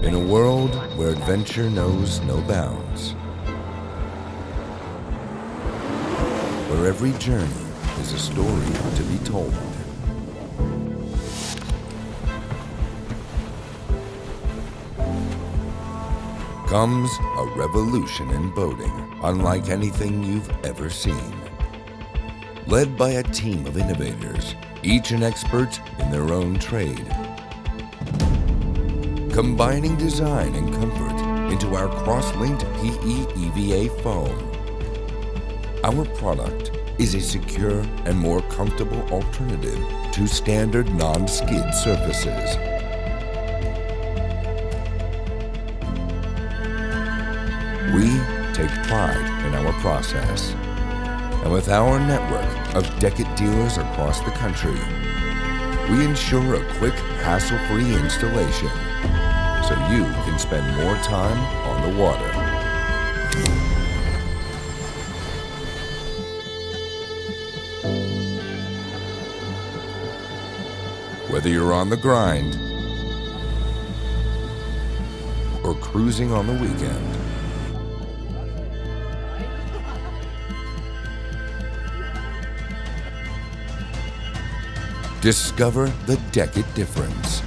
In a world where adventure knows no bounds, where every journey is a story to be told, comes a revolution in boating unlike anything you've ever seen. Led by a team of innovators, each an expert in their own trade, combining design and comfort into our cross-linked PE-EVA foam. Our product is a secure and more comfortable alternative to standard non-skid surfaces. We take pride in our process, and with our network of DEKit dealers across the country, we ensure a quick, hassle-free installation so you can spend more time on the water. Whether you're on the grind or cruising on the weekend, discover the DEKit difference.